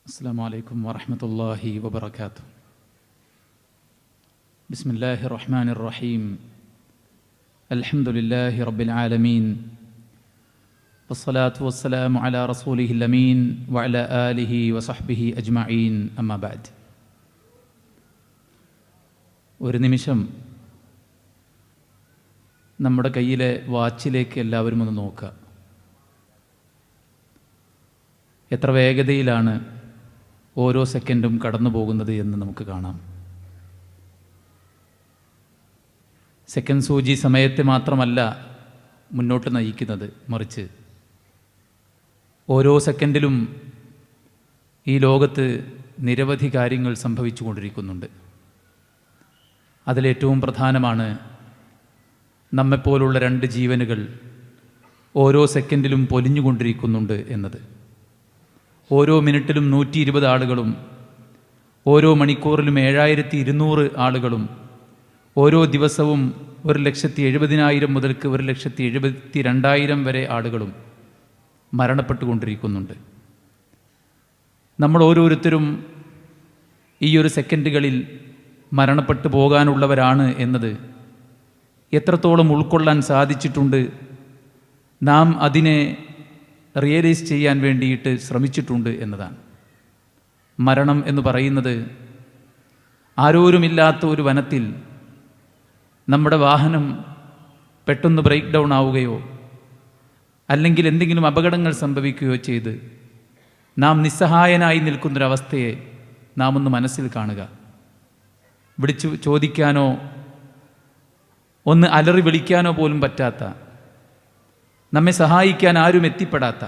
السلام عليكم ورحمة الله وبركاته. بسم الله الرحمن الرحيم. الحمد لله رب العالمين، والصلاة والسلام على رسوله الأمين وعلى آله وصحبه أجمعين. أما بعد. ഒരു നിമിഷം നമ്മുടെ കയ്യിലെ വാച്ചിലേക്ക് എല്ലാവരും ഒന്ന് നോക്കുക. എത്ര വേഗതയിലാണ് ഓരോ സെക്കൻഡും കടന്നു പോകുന്നത് എന്ന് നമുക്ക് കാണാം. സെക്കൻഡ് സൂചി സമയത്തെ മാത്രമല്ല മുന്നോട്ട് നയിക്കുന്നത്, മറിച്ച് ഓരോ സെക്കൻഡിലും ഈ ലോകത്ത് നിരവധി കാര്യങ്ങൾ സംഭവിച്ചു കൊണ്ടിരിക്കുന്നുണ്ട്. അതിലേറ്റവും പ്രധാനമാണ് നമ്മെപ്പോലുള്ള രണ്ട് ജീവനുകൾ ഓരോ സെക്കൻഡിലും പൊലിഞ്ഞുകൊണ്ടിരിക്കുന്നുണ്ട് എന്നത്. ഓരോ മിനിറ്റിലും 120 ആളുകളും, ഓരോ മണിക്കൂറിലും 7200 ആളുകളും, ഓരോ ദിവസവും 1,70,000 മുതൽക്ക് 1,72,000 വരെ ആളുകളും മരണപ്പെട്ടുകൊണ്ടിരിക്കുന്നുണ്ട്. നമ്മൾ ഓരോരുത്തരും ഈ ഒരു സെക്കൻഡുകളിൽ മരണപ്പെട്ടു പോകാനുള്ളവരാണ് എന്നത് എത്രത്തോളം ഉൾക്കൊള്ളാൻ സാധിച്ചിട്ടുണ്ട്, നാം അതിനെ റിയലൈസ് ചെയ്യാൻ വേണ്ടിയിട്ട് ശ്രമിച്ചിട്ടുണ്ട് എന്നതാണ്. മരണം എന്ന് പറയുന്നത് ആരോരുമില്ലാത്ത ഒരു വനത്തിൽ നമ്മുടെ വാഹനം പെട്ടെന്ന് ബ്രേക്ക് ഡൗൺ ആവുകയോ അല്ലെങ്കിൽ എന്തെങ്കിലും അപകടങ്ങൾ സംഭവിക്കുകയോ ചെയ്ത് നാം നിസ്സഹായനായി നിൽക്കുന്നൊരവസ്ഥയെ നാം ഒന്ന് മനസ്സിൽ കാണുക. വിളിച്ചു ചോദിക്കാനോ ഒന്ന് അലറി വിളിക്കാനോ പോലും പറ്റാത്ത, നമ്മെ സഹായിക്കാൻ ആരും എത്തിപ്പെടാത്ത,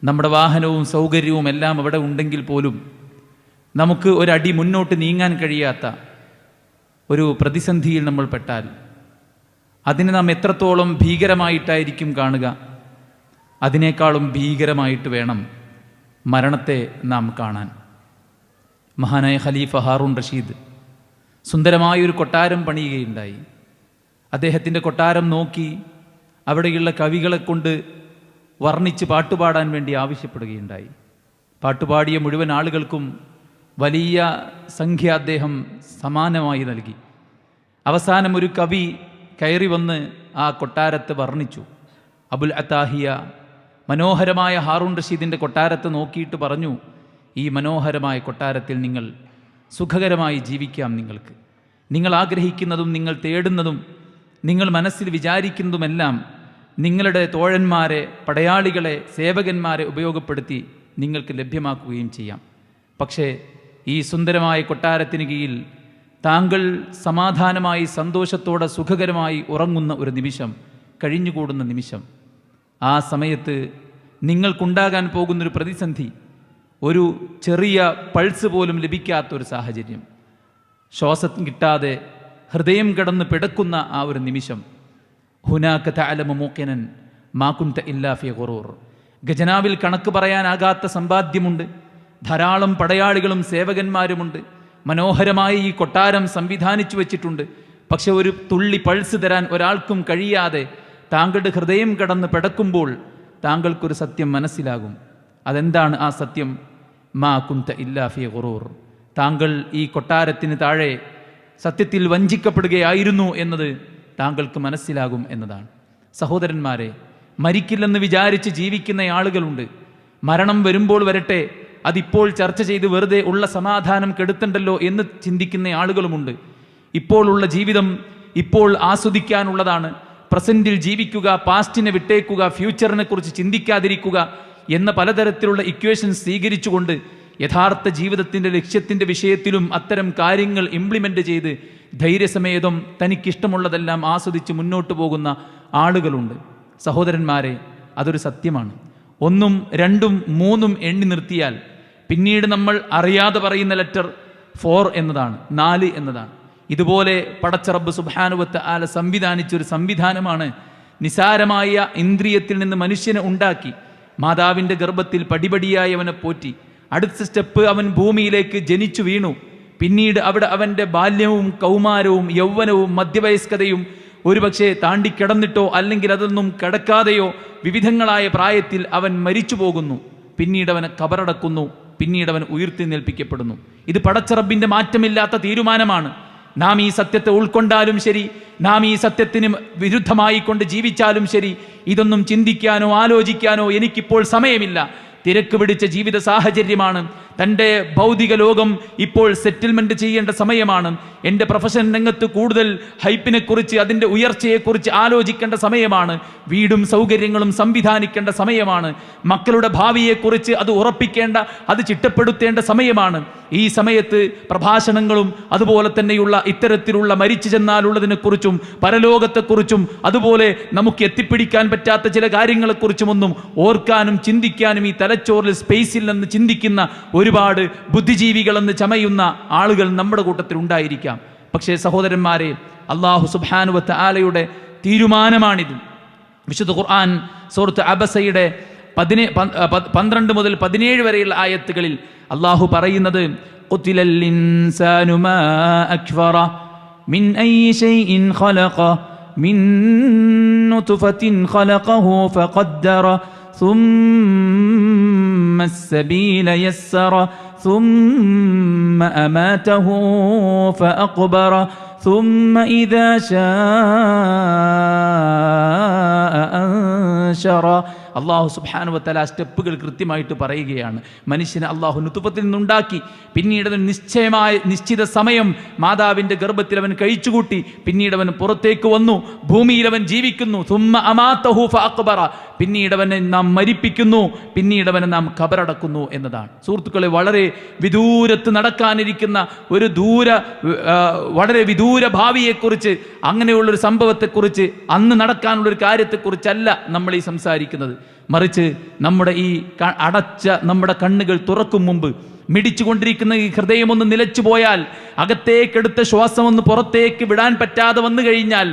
നമ്മുടെ വാഹനവും സൗകര്യവും എല്ലാം അവിടെ ഉണ്ടെങ്കിൽ പോലും നമുക്ക് ഒരടി മുന്നോട്ട് നീങ്ങാൻ കഴിയാത്ത ഒരു പ്രതിസന്ധിയിൽ നമ്മൾ പെട്ടാൽ അതിനെ നാം എത്രത്തോളം ഭീകരമായിട്ടായിരിക്കും കാണുക, അതിനേക്കാളും ഭീകരമായിട്ട് വേണം മരണത്തെ നാം കാണാൻ. മഹാനായ ഖലീഫ ഹാറൂൺ റഷീദ് സുന്ദരമായൊരു കൊട്ടാരം പണിയുകയുണ്ടായി. അദ്ദേഹത്തിൻ്റെ കൊട്ടാരം നോക്കി അവിടെയുള്ള കവികളെ കൊണ്ട് വർണ്ണിച്ച് പാട്ടുപാടാൻ വേണ്ടി ആവശ്യപ്പെടുകയുണ്ടായി. പാട്ടുപാടിയ മുഴുവൻ ആളുകൾക്കും വലിയ സംഖ്യ അദ്ദേഹം സമാനമായി നൽകി. അവസാനം ഒരു കവി കയറി വന്ന് ആ കൊട്ടാരത്തെ വർണ്ണിച്ചു. അബുൽ അത്താഹിയ മനോഹരമായ ഹാറൂൺ റഷീദിൻ്റെ കൊട്ടാരത്തെ നോക്കിയിട്ട് പറഞ്ഞു, ഈ മനോഹരമായ കൊട്ടാരത്തിൽ നിങ്ങൾ സുഖകരമായി ജീവിക്കാം. നിങ്ങൾ ആഗ്രഹിക്കുന്നതും നിങ്ങൾ തേടുന്നതും നിങ്ങൾ മനസ്സിൽ വിചാരിക്കുന്നതുമെല്ലാം നിങ്ങളുടെ തോഴന്മാരെ, പടയാളികളെ, സേവകന്മാരെ ഉപയോഗപ്പെടുത്തി നിങ്ങൾക്ക് ലഭ്യമാക്കുകയും ചെയ്യാം. പക്ഷേ ഈ സുന്ദരമായ കൊട്ടാരത്തിന് കീഴിൽ താങ്കൾ സമാധാനമായി സന്തോഷത്തോടെ സുഖകരമായി ഉറങ്ങുന്ന ഒരു നിമിഷം, കഴിഞ്ഞുകൂടുന്ന നിമിഷം, ആ സമയത്ത് നിങ്ങൾക്കുണ്ടാകാൻ പോകുന്നൊരു പ്രതിസന്ധി, ഒരു ചെറിയ പൾസ് പോലും ലഭിക്കാത്തൊരു സാഹചര്യം, ശ്വാസം കിട്ടാതെ ഹൃദയം കടന്ന് പിടക്കുന്ന ആ ഒരു നിമിഷം, ഹുനാക തഅലമു മൂഖിനൻ മാ കുൻത ഇല്ലാ ഫീ ഖുറൂർ. ഖജനാവിൽ കണക്ക് പറയാനാകാത്ത സമ്പാദ്യമുണ്ട്, ധാരാളം പടയാളികളും സേവകന്മാരുമുണ്ട്, മനോഹരമായി ഈ കൊട്ടാരം സംവിധാനിച്ചു വച്ചിട്ടുണ്ട്. പക്ഷെ ഒരു തുള്ളി പൾസ് തരാൻ ഒരാൾക്കും കഴിയാതെ താങ്കളുടെ ഹൃദയം കടന്ന് പിടക്കുമ്പോൾ താങ്കൾക്കൊരു സത്യം മനസ്സിലാകും. അതെന്താണ് ആ സത്യം? മാ കുൻത ഇല്ലാ ഫീ ഖുറൂർ. താങ്കൾ ഈ കൊട്ടാരത്തിന് താഴെ സത്യത്തിൽ വഞ്ചിക്കപ്പെടുകയായിരുന്നു എന്നത് താങ്കൾക്ക് മനസ്സിലാകും എന്നതാണ്. സഹോദരന്മാരെ, മരിക്കില്ലെന്ന് വിചാരിച്ച് ജീവിക്കുന്ന ആളുകളുണ്ട്. മരണം വരുമ്പോൾ വരട്ടെ, അതിപ്പോൾ ചർച്ച ചെയ്ത് വെറുതെ ഉള്ള സമാധാനം കെടുത്തണ്ടല്ലോ എന്ന് ചിന്തിക്കുന്ന ആളുകളുമുണ്ട്. ഇപ്പോൾ ഉള്ള ജീവിതം ഇപ്പോൾ ആസ്വദിക്കാനുള്ളതാണ്. പ്രസന്റിൽ ജീവിക്കുക, പാസ്റ്റിനെ വിട്ടേക്കുക, ഫ്യൂച്ചറിനെ കുറിച്ച് ചിന്തിക്കാതിരിക്കുക എന്ന പലതരത്തിലുള്ള ഇക്വേഷൻസ് സ്വീകരിച്ചുകൊണ്ട് യഥാർത്ഥ ജീവിതത്തിൻ്റെ ലക്ഷ്യത്തിൻ്റെ വിഷയത്തിലും അത്തരം കാര്യങ്ങൾ ഇംപ്ലിമെൻ്റ് ചെയ്ത് ധൈര്യസമേതം തനിക്കിഷ്ടമുള്ളതെല്ലാം ആസ്വദിച്ച് മുന്നോട്ട് പോകുന്ന ആളുകളുണ്ട്. സഹോദരന്മാരെ, അതൊരു സത്യമാണ്. 1, 2, 3 എണ്ണി നിർത്തിയാൽ പിന്നീട് നമ്മൾ അറിയാതെ പറയുന്ന ലെറ്റർ 4 എന്നതാണ്, 4 എന്നതാണ്. ഇതുപോലെ പടച്ച റബ്ബ് സുബ്ഹാനഹു വ തആല സംവിധാനിച്ചൊരു സംവിധാനമാണ്. നിസാരമായ ഇന്ദ്രിയത്തിൽ നിന്ന് മനുഷ്യനെ ഉണ്ടാക്കി മാതാവിൻ്റെ ഗർഭത്തിൽ പടിപടിയായി അവനെ പോറ്റി, അടുത്ത സ്റ്റെപ്പ് അവൻ ഭൂമിയിലേക്ക് ജനിച്ചു വീണു. പിന്നീട് അവിടെ അവൻ്റെ ബാല്യവും കൗമാരവും യൗവനവും മധ്യവയസ്കതയും ഒരുപക്ഷെ താണ്ടിക്കിടന്നിട്ടോ അല്ലെങ്കിൽ അതൊന്നും കിടക്കാതെയോ വിവിധങ്ങളായ പ്രായത്തിൽ അവൻ മരിച്ചു പോകുന്നു. പിന്നീട് അവനെ കബറടക്കുന്നു. പിന്നീട് അവൻ ഉയർത്തെഴുന്നേൽപ്പിക്കപ്പെടുന്നു. ഇത് പടച്ച റബ്ബിന്റെ മാറ്റമില്ലാത്ത തീരുമാനമാണ്. നാം ഈ സത്യത്തെ ഉൾക്കൊണ്ടാലും ശരി, നാം ഈ സത്യത്തിന് വിരുദ്ധമായി കൊണ്ട് ജീവിച്ചാലും ശരി, ഇതൊന്നും ചിന്തിക്കാനോ ആലോചിക്കാനോ എനിക്കിപ്പോൾ സമയമില്ല. തിരക്ക് പിടിച്ച ജീവിത സാഹചര്യമാണ്. തൻ്റെ ഭൗതിക ലോകം ഇപ്പോൾ സെറ്റിൽമെൻറ്റ് ചെയ്യേണ്ട സമയമാണ്. എൻ്റെ പ്രൊഫഷൻ രംഗത്ത് കൂടുതൽ ഹൈപ്പിനെക്കുറിച്ച്, അതിൻ്റെ ഉയർച്ചയെക്കുറിച്ച് ആലോചിക്കേണ്ട സമയമാണ്. വീടും സൗകര്യങ്ങളും സംവിധാനിക്കേണ്ട സമയമാണ്. മക്കളുടെ ഭാവിയെക്കുറിച്ച് അത് ഉറപ്പിക്കേണ്ട, അത് ചിട്ടപ്പെടുത്തേണ്ട സമയമാണ്. ഈ സമയത്ത് പ്രഭാഷണങ്ങളും അതുപോലെ തന്നെയുള്ള ഇത്തരത്തിലുള്ള മരിച്ചു ചെന്നാലുള്ളതിനെക്കുറിച്ചും പരലോകത്തെക്കുറിച്ചും അതുപോലെ നമുക്ക് എത്തിപ്പിടിക്കാൻ പറ്റാത്ത ചില കാര്യങ്ങളെക്കുറിച്ചുമൊന്നും ഓർക്കാനും ചിന്തിക്കാനും ഈ തലച്ചോറിൽ സ്പേസിൽ നിന്ന് ചിന്തിക്കുന്ന ഒരുപാട് ബുദ്ധിജീവികളെന്ന് ചമയുന്ന ആളുകൾ നമ്മുടെ കൂട്ടത്തിൽ ഉണ്ടായിരിക്കാം. പക്ഷേ സഹോദരന്മാരെ, അല്ലാഹു സുബ്ഹാനഹു വ തആലയുടെ തീരുമാനമാണിത്. വിശുദ്ധ ഖുർആൻ സൂറത്ത് അബസയുടെ 12 മുതൽ 17 വരെയുള്ള ആയത്തുകളിൽ അല്ലാഹു പറയുന്നത്, ഖുതിലൽ ഇൻസാനു മാ അക്ഫറ മിൻ അയ്യി ശൈഇൻ ഖലഖ മിൻ നുത്ഫത്തിൻ ഖലഖഹു ഫഖദ്ദറ ثم السبيل يسر ثم أماته فأقبر ثم إذا شاء أنشر. അള്ളാഹു സുബ്ഹാനഹു വ തആല സ്റ്റെപ്പുകൾ കൃത്യമായിട്ട് പറയുകയാണ്. മനുഷ്യനെ അള്ളാഹു നുത്ഫത്തിൽ നിന്നുണ്ടാക്കി, പിന്നീട് അവൻ നിശ്ചിത സമയം മാതാവിൻ്റെ ഗർഭത്തിൽ അവൻ കഴിച്ചുകൂട്ടി, പിന്നീട് അവൻ പുറത്തേക്ക് വന്നു, ഭൂമിയിൽ അവൻ ജീവിക്കുന്നു. സുമ്മ അമാതഹു ഫഅഖ്ബറ, പിന്നീട് അവനെ നാം മരിപ്പിക്കുന്നു, പിന്നീട് അവനെ നാം ഖബറടക്കുന്നു എന്നതാണ്. സുഹൃത്തുക്കളെ, വളരെ വിദൂരത്ത് നടക്കാനിരിക്കുന്ന ഒരു വളരെ വിദൂര ഭാവിയെക്കുറിച്ച്, അങ്ങനെയുള്ളൊരു സംഭവത്തെക്കുറിച്ച്, അന്ന് നടക്കാനുള്ളൊരു കാര്യത്തെക്കുറിച്ചല്ല നമ്മൾ ഈ സംസാരിക്കുന്നത്. മറിച്ച് നമ്മുടെ ഈ അടച്ച നമ്മുടെ കണ്ണുകൾ തുറക്കും മുമ്പ് മിടിച്ചുകൊണ്ടിരിക്കുന്ന ഈ ഹൃദയം ഒന്ന് നിലച്ചു പോയാൽ, അകത്തേക്കെടുത്ത ശ്വാസം ഒന്ന് പുറത്തേക്ക് വിടാൻ പറ്റാതെ വന്നു കഴിഞ്ഞാൽ,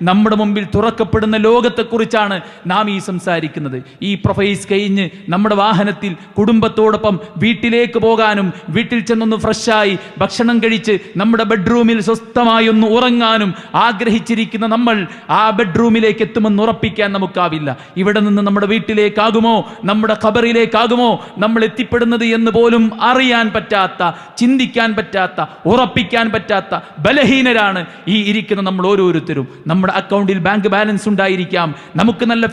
നമ്മുടെ മുമ്പിൽ തുറക്കപ്പെടുന്ന ലോകത്തെക്കുറിച്ചാണ് നാം ഈ സംസാരിക്കുന്നത്. ഈ പ്രൊഫൈസ് കഴിഞ്ഞ് നമ്മുടെ വാഹനത്തിൽ കുടുംബത്തോടൊപ്പം വീട്ടിലേക്ക് പോകാനും, വീട്ടിൽ ചെന്നൊന്ന് ഫ്രഷായി ഭക്ഷണം കഴിച്ച് നമ്മുടെ ബെഡ്റൂമിൽ സ്വസ്ഥമായി ഒന്ന് ഉറങ്ങാനും ആഗ്രഹിച്ചിരിക്കുന്ന നമ്മൾ ആ ബെഡ്റൂമിലേക്ക് എത്തുമെന്ന് ഉറപ്പിക്കാൻ നമുക്കാവില്ല. ഇവിടെ നിന്ന് നമ്മുടെ വീട്ടിലേക്കാകുമോ, നമ്മുടെ ഖബറിലേക്കാകുമോ നമ്മൾ എത്തിപ്പെടുന്നത് എന്ന് പോലും അറിയാൻ പറ്റാത്ത, ചിന്തിക്കാൻ പറ്റാത്ത, ഉറപ്പിക്കാൻ പറ്റാത്ത ബലഹീനരാണ് ഈ ഇരിക്കുന്ന നമ്മൾ ഓരോരുത്തരും. നമ്മുടെ അക്കൗണ്ടിൽ ബാങ്ക് ബാലൻസ് ഉണ്ടായിരിക്കാം, നമുക്ക് നല്ല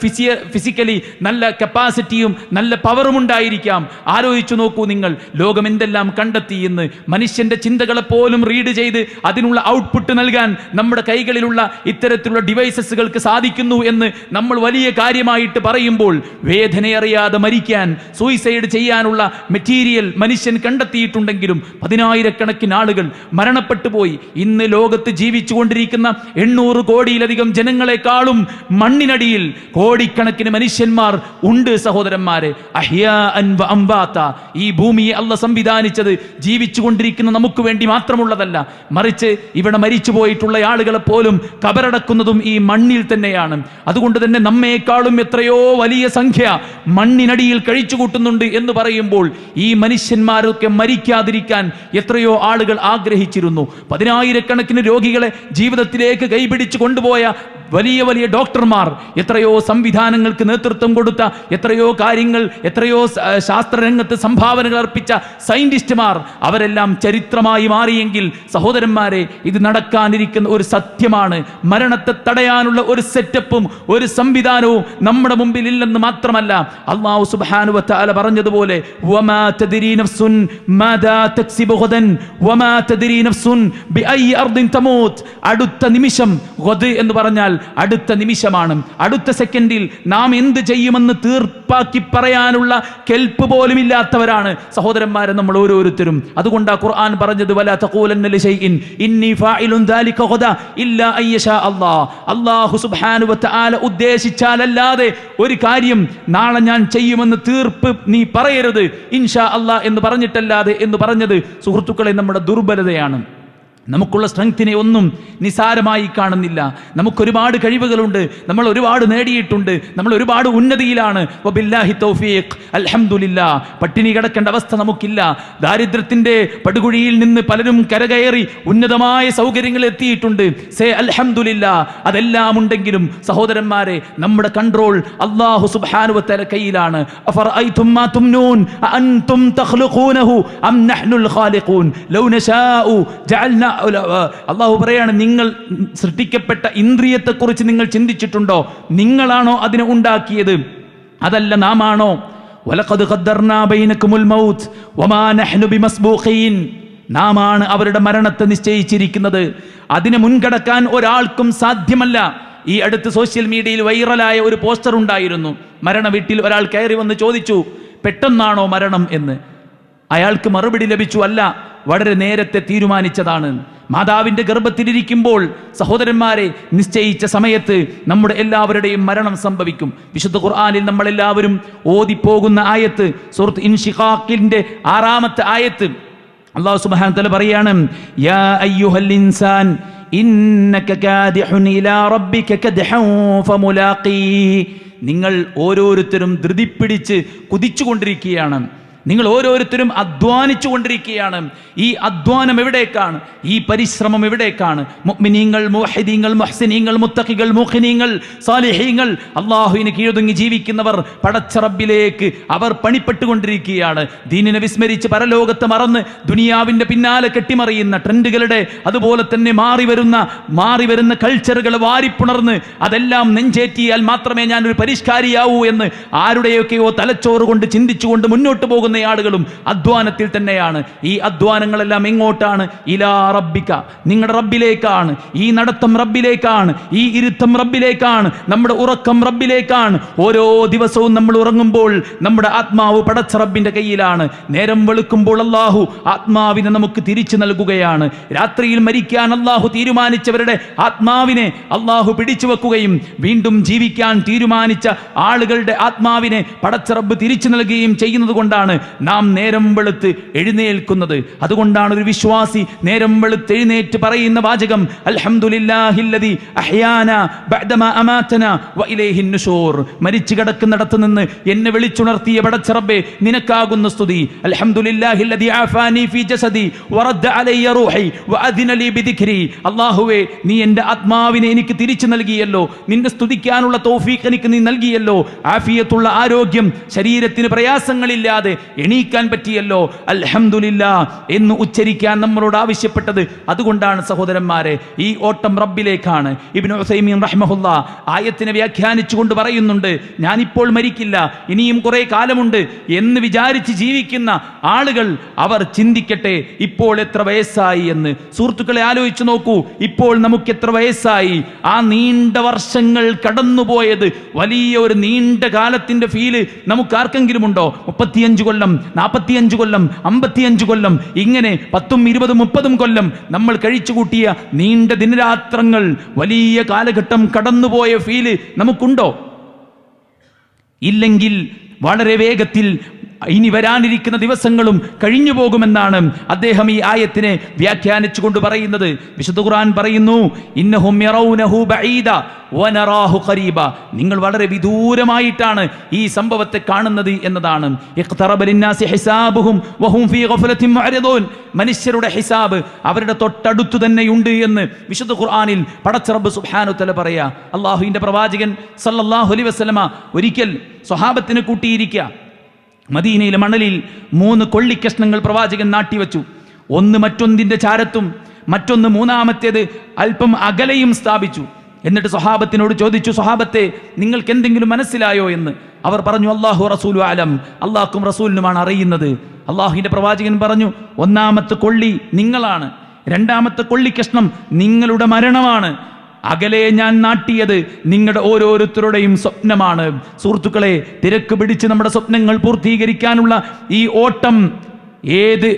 ഫിസിക്കലി നല്ല കപ്പാസിറ്റിയും നല്ല പവറും ഉണ്ടായിരിക്കാം. ആലോചിച്ചു നോക്കൂ നിങ്ങൾ, ലോകം എന്തെല്ലാം കണ്ടെത്തി എന്ന്. മനുഷ്യന്റെ ചിന്തകളെ പോലും റീഡ് ചെയ്ത് അതിനുള്ള ഔട്ട്പുട്ട് നൽകാൻ നമ്മുടെ കൈകളിലുള്ള ഇത്തരത്തിലുള്ള ഡിവൈസസുകൾക്ക് സാധിക്കുന്നു എന്ന് നമ്മൾ വലിയ കാര്യമായിട്ട് പറയുമ്പോൾ, വേദനയറിയാതെ മരിക്കാൻ, സൂയിസൈഡ് ചെയ്യാനുള്ള മെറ്റീരിയൽ മനുഷ്യൻ കണ്ടെത്തിയിട്ടുണ്ടെങ്കിലും 10,000-കണക്കിന് ആളുകൾ മരണപ്പെട്ടു പോയി. ഇന്ന് ലോകത്ത് ജീവിച്ചുകൊണ്ടിരിക്കുന്ന 800 കോടിയിലധികം ജനങ്ങളെക്കാളും മണ്ണിനടിയിൽ കോടിക്കണക്കിന് മനുഷ്യന്മാർ ഉണ്ട് സഹോദരന്മാരെ. അഹ്യാഅൻ വ അംവാത. ഈ ഭൂമിയെ അല്ലാഹ് സംവിധാനിച്ചത് ജീവിച്ചുകൊണ്ടിരിക്കുന്ന നമുക്ക് വേണ്ടി മാത്രമുള്ളതല്ല, മറിച്ച് ഇവിടെ മരിച്ചുപോയിട്ടുള്ള ആളുകളെ പോലും കബറടക്കുന്നതും ഈ മണ്ണിൽ തന്നെയാണ്. അതുകൊണ്ട് തന്നെ നമ്മേക്കാളും എത്രയോ വലിയ സംഖ്യ മണ്ണിനടിയിൽ കഴിച്ചുകൂട്ടുന്നുണ്ട് എന്ന് പറയുമ്പോൾ, ഈ മനുഷ്യന്മാരൊക്കെ മരിക്കാതിരിക്കാൻ എത്രയോ ആളുകൾ ആഗ്രഹിച്ചിരുന്നു. 10,000-കണക്കിന് രോഗികളെ ജീവിതത്തിലേക്ക് കൈപിടിച്ച് കൊണ്ടുപോയ വലിയ വലിയ ഡോക്ടർമാർ, എത്രയോ സംവിധാനങ്ങൾക്ക് നേതൃത്വം കൊടുത്ത, എത്രയോ കാര്യങ്ങൾ, എത്രയോ ശാസ്ത്രരംഗത്ത് സംഭാവനകൾ അർപ്പിച്ച സയന്റിസ്റ്റുമാർ, അവരെല്ലാം ചരിത്രമായി മാറിയെങ്കിൽ സഹോദരന്മാരെ, ഇത് നടക്കാനിരിക്കുന്ന ഒരു സത്യമാണ്. മരണത്തെ തടയാനുള്ള ഒരു സെറ്റപ്പും ഒരു സംവിധാനവും നമ്മുടെ മുമ്പിൽ ഇല്ലെന്ന് മാത്രമല്ല, അല്ലാഹു സുബ്ഹാനഹു വ തആല പറഞ്ഞതുപോലെ, വമാ തദ്രീ നഫ്സുൻ മാദാ തക്സിബു ഗദൻ വമാ തദ്രീ നഫ്സുൻ ബിഅയ്യി അർദിൻ തമൂത്ത്. അടുത്ത നിമിഷം, ഗദ് എന്ന് പറഞ്ഞാൽ അടുത്ത നിമിഷമാണ്. അടുത്ത സെക്കൻഡിൽ നാം എന്ത് ചെയ്യുമെന്ന് തീർപ്പാക്കി പറയാനുള്ള കെൽപ്പ് പോലും ഇല്ലാത്തവരാണ് സഹോദരന്മാരെ നമ്മൾ ഓരോരുത്തരും. അതുകൊണ്ടാണ് ഖുർആൻ പറഞ്ഞത്, വലാ തഖൂലന്ന ലിശൈഇൻ ഇന്നി ഫാഇലുൻ ദാലിക ഗദാ ഇല്ലാ അയ്യശാ അല്ലാഹ്. അല്ലാഹു സുബ്ഹാനഹു വ തആല ഉദ്ദേശിച്ചാലല്ലാതെ ഒരു കാര്യം നാളെ ഞാൻ ചെയ്യുമെന്ന് തീർപ്പ് നീ പറയരുത്, ഇൻഷാ അല്ലാഹ് എന്ന് പറഞ്ഞിട്ടല്ലാതെ എന്ന് പറഞ്ഞത് സുഹൃത്തുക്കളെ നമ്മുടെ ദുർബലതയാണ്. നമുക്കുള്ള സ്ട്രെങ്ത്തിനെ ഒന്നും നിസാരമായി കാണുന്നില്ല. നമുക്കൊരുപാട് കഴിവുകളുണ്ട്, നമ്മൾ ഒരുപാട് നേടിയിട്ടുണ്ട്, നമ്മൾ ഒരുപാട് ഉന്നതിയിലാണ്. വബില്ലാഹി തൗഫീഖ്, അൽഹംദുലില്ലാ. പട്ടിണി കിടക്കേണ്ട അവസ്ഥ നമുക്കില്ല. ദാരിദ്ര്യത്തിന്റെ പടുകുഴിയിൽ നിന്ന് പലരും കരകയറി ഉന്നതമായ സൗകര്യങ്ങൾ എത്തിയിട്ടുണ്ട്. സേ അൽഹംദുലില്ലാ. അതെല്ലാം ഉണ്ടെങ്കിലും സഹോദരന്മാരെ, നമ്മുടെ കൺട്രോൾ അല്ലാഹു സുബ്ഹാനഹു വ തആല കയ്യിലാണ്. അഫറഅയ്തും മാ തുംനൂൻ അഅൻതും തഖ്ലുഖൂനഹു അം നഹ്നുൽ ഖാലിഖൂൻ ലൗ നശാഉ ജഅൽനാ. അള്ളാഹു പറയാണ്, നിങ്ങൾ സൃഷ്ടിക്കപ്പെട്ട ഇന്ദ്രിയത്തെക്കുറിച്ച് നിങ്ങൾ ചിന്തിച്ചിട്ടുണ്ടോ? നിങ്ങളാണോ അതിനെ ഉണ്ടാക്കിയത്? അതല്ല, നാം ആണോ? വലഖദ് ഖദ്ദർനാ ബൈനകുമുൽ മൗത്ത് വമാ നഹ്നു ബിമസ്ബൂഖീൻ. നാം ആണ് അവരുടെ മരണത്തെ നിശ്ചയിച്ചിരിക്കുന്നത്. അതിനെ മുൻകടക്കാൻ ഒരാൾക്കും സാധ്യമല്ല. ഈ അടുത്ത് സോഷ്യൽ മീഡിയയിൽ വൈറലായ ഒരു പോസ്റ്റർ ഉണ്ടായിരുന്നു. മരണ വീട്ടിൽ ഒരാൾ കയറി വന്ന് ചോദിച്ചു, പെട്ടെന്നാണോ മരണം എന്ന്. അയാൾക്ക് മറുപടി ലഭിച്ചു, അല്ല, വളരെ നേരത്തെ തീരുമാനിച്ചതാണ്. മാതാവിന്റെ ഗർഭത്തിലിരിക്കുമ്പോൾ സഹോദരന്മാരെ, നിശ്ചയിച്ച സമയത്ത് നമ്മുടെ എല്ലാവരുടെയും മരണം സംഭവിക്കും. വിശുദ്ധ ഖുർആനിൽ നമ്മൾ എല്ലാവരും ഓതിപ്പോകുന്ന ആയത്ത്, സൂറത്ത് ഇൻഷിഖാഖിന്റെ 6-ാമത്തെ ആയത്ത്, അല്ലാഹു സുബ്ഹാനഹു വ തആല പറയാണ്, യാ അയ്യുഹൽ ഇൻസാൻ ഇന്നക കാദിഹുൻ ഇലാ റബ്ബിക കദ്ഹൻ ഫമുലാഖീ. നിങ്ങൾ ഓരോരുത്തരും ധൃതിപ്പിടിച്ച് കുതിച്ചുകൊണ്ടിരിക്കുകയാണ്. നിങ്ങൾ ഓരോരുത്തരും അധ്വാനിച്ചു കൊണ്ടിരിക്കുകയാണ്. ഈ അധ്വാനം എവിടേക്കാണ്? ഈ പരിശ്രമം എവിടേക്കാണ്? മുഅ്മിനീങ്ങൾ, മുവഹിദീങ്ങൾ, മുഹ്സിനീങ്ങൾ, മുത്തഖികൾ, മുഖിനീങ്ങൾ, സാലിഹീങ്ങൾ, അല്ലാഹുവിന് കീഴൊതുങ്ങി ജീവിക്കുന്നവർ പടച്ച റബ്ബിലേക്ക് അവർ പണിപ്പെട്ടുകൊണ്ടിരിക്കുകയാണ്. ദീനിനെ വിസ്മരിച്ച് പരലോകത്ത് മറന്ന് ദുനിയാവിന്റെ പിന്നാലെ കെട്ടിമറിയുന്ന ട്രെൻഡുകളുടെ, അതുപോലെ തന്നെ മാറി വരുന്ന കൾച്ചറുകൾ വാരിപ്പുണർന്ന് അതെല്ലാം നെഞ്ചേറ്റിയാൽ മാത്രമേ ഞാനൊരു പരിഷ്കാരിയാവൂ എന്ന് ആരുടെയൊക്കെയോ തലച്ചോറ് കൊണ്ട് ചിന്തിച്ചുകൊണ്ട് മുന്നോട്ട് പോകുന്ന ആളുകളും അധ്വാനത്തിൽ തന്നെയാണ്. ഈ അധ്വാനങ്ങളെല്ലാം എങ്ങോട്ടാണ്? ഇലാ റബ്ബിക, നിങ്ങളുടെ റബ്ബിലേക്കാണ്. ഈ നടത്തം റബ്ബിലേക്കാണ്, ഈ ഇരുത്തം റബ്ബിലേക്കാണ്, നമ്മുടെ ഉറക്കം റബ്ബിലേക്കാണ്. ഓരോ ദിവസവും നമ്മൾ ഉറങ്ങുമ്പോൾ നമ്മുടെ ആത്മാവ് പടച്ച റബ്ബിന്റെ കയ്യിലാണ്. നേരം വെളുക്കുമ്പോൾ അല്ലാഹു ആത്മാവിനെ നമുക്ക് തിരിച്ചു നൽകുകയാണ്. രാത്രിയിൽ മരിക്കാൻ അല്ലാഹു തീരുമാനിച്ചവരുടെ ആത്മാവിനെ അല്ലാഹു പിടിച്ചു വെക്കുകയും വീണ്ടും ജീവിക്കാൻ തീരുമാനിച്ച ആളുകളുടെ ആത്മാവിനെ പടച്ച റബ്ബ് തിരിച്ചു നൽകുകയും ചെയ്യുന്നത് കൊണ്ടാണ് നാം നേരം വെളുത്ത് എഴുന്നേൽക്കുന്നത്. അതുകൊണ്ടാണ് ഒരു വിശ്വാസി നേരം വെളുത്ത് എഴുന്നേറ്റ് പറയുന്ന വാചകം, അൽഹംദുലില്ലാഹില്ലദി അഹ്യാനാ ബഅദമാ അമാതനാ വഇലൈഹിൻ നുശൂർ. മരിച്ചു കിടക്കുന്നിടത്ത് നിന്ന് എന്നെ വിളിച്ചുണർത്തിയ പടച്ച റബ്ബേ, നിനക്കാകുന്ന സ്തുതി. അൽഹംദുലില്ലാഹില്ലദി ആഫാനി ഫീ ജസദി വറദ്ദ അലയ്യ റൂഹി വഅദിന ലീ ബിദിക്രി. അല്ലാഹുവേ, നീ എൻ്റെ ആത്മാവിനെ എനിക്ക് തിരിച്ചു നൽകിയല്ലോ, നിന്നെ സ്തുതിക്കാനുള്ള തൗഫീഖ് എനിക്ക് നീ നൽകിയല്ലോ, ആഫിയത്തുള്ള ആരോഗ്യം, ശരീരത്തിന് പ്രയാസങ്ങളില്ലാതെ എണീക്കാൻ പറ്റിയല്ലോ, അൽഹംദുലില്ലാ എന്ന് ഉച്ചരിക്കാൻ നമ്മളോട് ആവശ്യപ്പെട്ടത്. അതുകൊണ്ടാണ് സഹോദരന്മാരെ, ഈ ഓട്ടം റബ്ബിലേക്കാണ്. ഇബ്നു ഉസൈമീൻ റഹ്മഹുല്ലാ ആയത്തിനെ വ്യാഖ്യാനിച്ചുകൊണ്ട് പറയുന്നുണ്ട്, ഞാനിപ്പോൾ മരിക്കില്ല, ഇനിയും കുറെ കാലമുണ്ട് എന്ന് വിചാരിച്ച് ജീവിക്കുന്ന ആളുകൾ അവർ ചിന്തിക്കട്ടെ ഇപ്പോൾ എത്ര വയസ്സായി എന്ന്. സുഹൃത്തുക്കളെ, ആലോചിച്ചു നോക്കൂ, ഇപ്പോൾ നമുക്ക് എത്ര വയസ്സായി? ആ നീണ്ട വർഷങ്ങൾ കടന്നുപോയത് വലിയ ഒരു നീണ്ട കാലത്തിന്റെ ഫീല് നമുക്ക് ആർക്കെങ്കിലും ഉണ്ടോ? 35 കൊല്ലം, 45 കൊല്ലം, 55 കൊല്ലം, ഇങ്ങനെ 10, 20, 30 കൊല്ലം നമ്മൾ കഴിച്ചുകൂട്ടിയ നീണ്ട ദിനരാത്രങ്ങൾ, വലിയ കാലഘട്ടം കടന്നുപോയ ഫീല് നമുക്കുണ്ടോ? ഇല്ലെങ്കിൽ വളരെ വേഗത്തിൽ ഇനി വരാനിരിക്കുന്ന ദിവസങ്ങളും കഴിഞ്ഞു പോകുമെന്നാണ് അദ്ദേഹം ഈ ആയത്തിനെ വ്യാഖ്യാനിച്ചുകൊണ്ട് പറയുന്നത്. വിശുദ്ധ ഖുർആൻ പറയുന്നു, ഇന്നഹും യറൗനഹു ബഈദ വനറാഹു ഖരീബ. നിങ്ങൾ വളരെ വിദൂരമായിട്ടാണ് ഈ സംഭവത്തെ കാണുന്നത് എന്നതാണ്. ഇഖ്തറബ ലിന്നാസി ഹിസാബുഹും വഹും ഫീ ഗഫലത്തിൻ മുഅ്രിദൂൻ. മനുഷ്യരുടെ ഹിസാബ് അവരുടെ തൊട്ടടുത്തു തന്നെയുണ്ട് എന്ന് വിശുദ്ധ ഖുർആനിൽ പടച്ച റബ്ബ് സുബ്ഹാനഹു തആല പറയാ. അല്ലാഹുവിന്റെ പ്രവാചകൻ സല്ലല്ലാഹു അലൈഹി വസല്ലമ ഒരിക്കൽ സ്വഹാബത്തിനെ കൂട്ടിയിരിക്കുക. മദീനയിലെ മണലിൽ 3 കൊള്ളിക്കഷ്ണങ്ങൾ പ്രവാചകൻ നാട്ടിവെച്ചു. ഒന്ന് മറ്റൊന്നിന്റെ ചാരത്തും മറ്റൊന്ന് മൂന്നാമത്തേത് അല്പം അകലെയും സ്ഥാപിച്ചു. എന്നിട്ട് സ്വഹാബത്തിനോട് ചോദിച്ചു, സ്വഹാബത്തെ, നിങ്ങൾക്ക് എന്തെങ്കിലും മനസ്സിലായോ എന്ന്. അവർ പറഞ്ഞു, അല്ലാഹു റസൂലു അലം, അല്ലാഹും റസൂലിനുമാണ് അറിയുന്നത്. അല്ലാഹുവിന്റെ പ്രവാചകൻ പറഞ്ഞു, ഒന്നാമത്തെ കൊള്ളി നിങ്ങളാണ്, രണ്ടാമത്തെ കൊള്ളിക്കഷ്ണം നിങ്ങളുടെ മരണമാണ്, അകലെ ഞാൻ നാട്ടിയത് നിങ്ങളുടെ ഓരോരുത്തരുടെയും സ്വപ്നമാണ്. സുഹൃത്തുക്കളെ, തിരക്ക് പിടിച്ച് നമ്മുടെ സ്വപ്നങ്ങൾ പൂർത്തീകരിക്കാനുള്ള ഈ ഓട്ടം ഏത്